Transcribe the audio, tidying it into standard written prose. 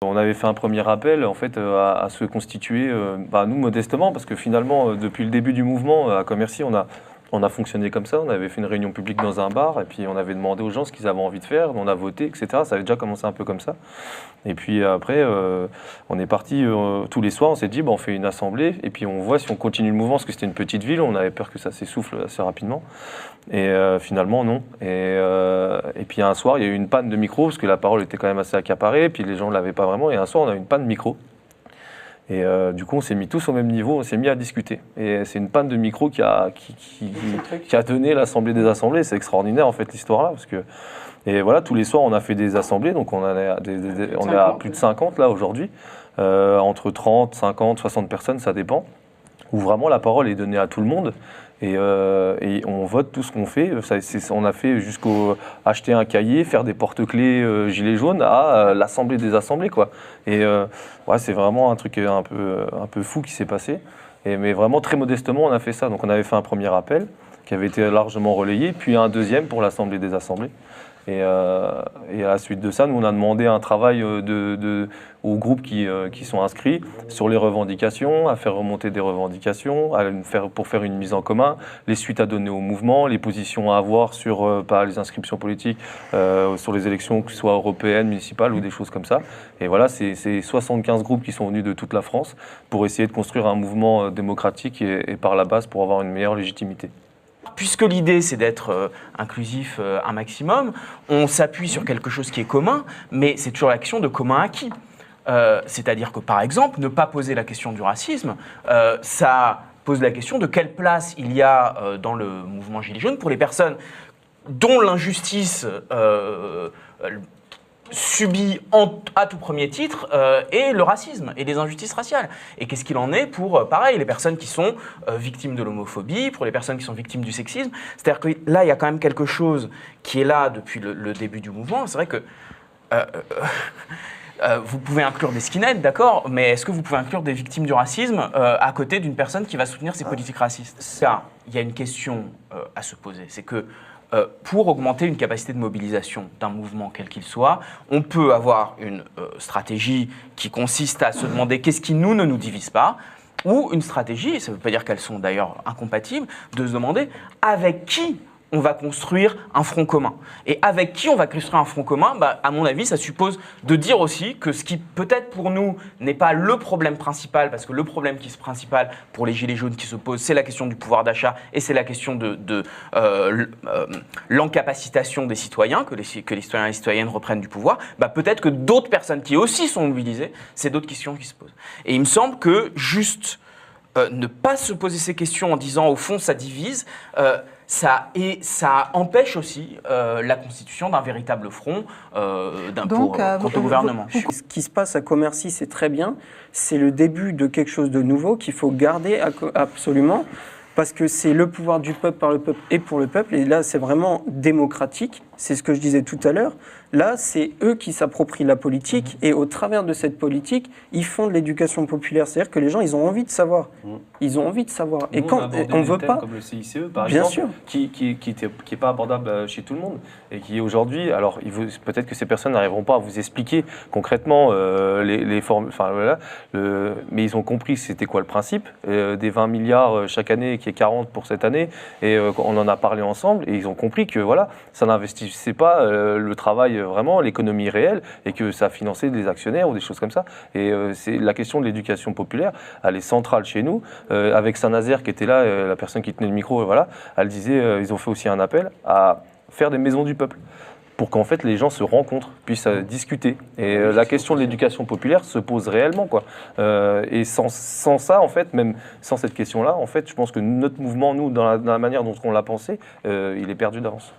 On avait fait un premier appel en fait, à se constituer, nous modestement, parce que finalement, depuis le début du mouvement à Commercy, on a fonctionné comme ça. On avait fait une réunion publique dans un bar et puis on avait demandé aux gens ce qu'ils avaient envie de faire. On a voté, etc. Ça avait déjà commencé un peu comme ça. Et puis après, on est parti tous les soirs. On s'est dit, on fait une assemblée et puis on voit si on continue le mouvement, parce que c'était une petite ville. On avait peur que ça s'essouffle assez rapidement. Et finalement, non. Et puis un soir, il y a eu une panne de micro, parce que la parole était quand même assez accaparée, et puis les gens ne l'avaient pas vraiment. Et un soir, on a eu une panne de micro. Et du coup, on s'est mis tous au même niveau, on s'est mis à discuter. Et c'est une panne de micro qui a donné l'Assemblée des Assemblées. C'est extraordinaire, en fait, l'histoire-là. Et voilà, tous les soirs, on a fait des assemblées. Donc, on est à plus de 50, là, aujourd'hui. Entre 30, 50, 60 personnes, ça dépend. Où vraiment, la parole est donnée à tout le monde. Et on vote tout ce qu'on fait. On a fait jusqu'au acheter un cahier, faire des porte-clés gilets jaunes à l'Assemblée des Assemblées, quoi. Et c'est vraiment un truc un peu fou qui s'est passé. Mais vraiment très modestement, on a fait ça. Donc on avait fait un premier appel qui avait été largement relayé, puis un deuxième pour l'Assemblée des Assemblées. Et à la suite de ça, nous, on a demandé un travail aux groupes qui sont inscrits sur les revendications, à faire remonter des revendications, pour faire une mise en commun, les suites à donner au mouvement, les positions à avoir sur les inscriptions politiques, sur les élections, que ce soit européennes, municipales ou des choses comme ça. Et voilà, c'est 75 groupes qui sont venus de toute la France pour essayer de construire un mouvement démocratique et par la base pour avoir une meilleure légitimité. Puisque l'idée, c'est d'être inclusif un maximum, on s'appuie sur quelque chose qui est commun, mais c'est toujours la question de commun acquis. C'est-à-dire que, par exemple, ne pas poser la question du racisme, ça pose la question de quelle place il y a dans le mouvement Gilets jaunes pour les personnes dont l'injustice subit à tout premier titre et le racisme et les injustices raciales. Et qu'est-ce qu'il en est pour, pareil, les personnes qui sont victimes de l'homophobie, pour les personnes qui sont victimes du sexisme. C'est-à-dire que là, il y a quand même quelque chose qui est là depuis le début du mouvement. C'est vrai que vous pouvez inclure des skinheads, d'accord, mais est-ce que vous pouvez inclure des victimes du racisme à côté d'une personne qui va soutenir ces politiques racistes? Là, il y a une question à se poser, c'est que pour augmenter une capacité de mobilisation d'un mouvement quel qu'il soit, on peut avoir une stratégie qui consiste à se demander qu'est-ce qui ne nous divise pas, ou une stratégie, et ça ne veut pas dire qu'elles sont d'ailleurs incompatibles, de se demander avec qui on va construire un front commun. Et avec qui on va construire un front commun, à mon avis, ça suppose de dire aussi que ce qui peut-être pour nous n'est pas le problème principal, parce que le problème qui est principal pour les Gilets jaunes qui se posent, c'est la question du pouvoir d'achat et c'est la question de l'encapacitation des citoyens, que les citoyens et les citoyennes reprennent du pouvoir. Peut-être que d'autres personnes qui aussi sont mobilisées, c'est d'autres questions qui se posent. Et il me semble que juste ne pas se poser ces questions en disant au fond ça divise, ça empêche aussi la constitution d'un véritable front contre le gouvernement. Ce qui se passe à Commercy, c'est très bien. C'est le début de quelque chose de nouveau qu'il faut garder absolument, parce que c'est le pouvoir du peuple par le peuple et pour le peuple. Et là, c'est vraiment démocratique. C'est ce que je disais tout à l'heure. Là, c'est eux qui s'approprient la politique et au travers de cette politique, ils font de l'éducation populaire. C'est-à-dire que les gens, ils ont envie de savoir. Ils ont envie de savoir. Et quand on veut pas, comme le CICE, par bien exemple, sûr, qui est pas abordable chez tout le monde et qui aujourd'hui, alors peut-être que ces personnes n'arriveront pas à vous expliquer concrètement les formes, mais ils ont compris c'était quoi le principe des 20 milliards chaque année, qui est 40 pour cette année, et on en a parlé ensemble, et ils ont compris que voilà, ça n'investissait pas le travail vraiment, l'économie réelle, et que ça finançait des actionnaires ou des choses comme ça. Et c'est la question de l'éducation populaire, elle est centrale chez nous. Avec Saint-Nazaire qui était là, la personne qui tenait le micro, voilà, elle disait, ils ont fait aussi un appel à faire des maisons du peuple, pour qu'en fait les gens se rencontrent, puissent discuter. Et la question de l'éducation populaire se pose réellement, quoi. Et sans ça, en fait, même sans cette question-là, en fait, je pense que notre mouvement, nous, dans la manière dont on l'a pensé, il est perdu d'avance.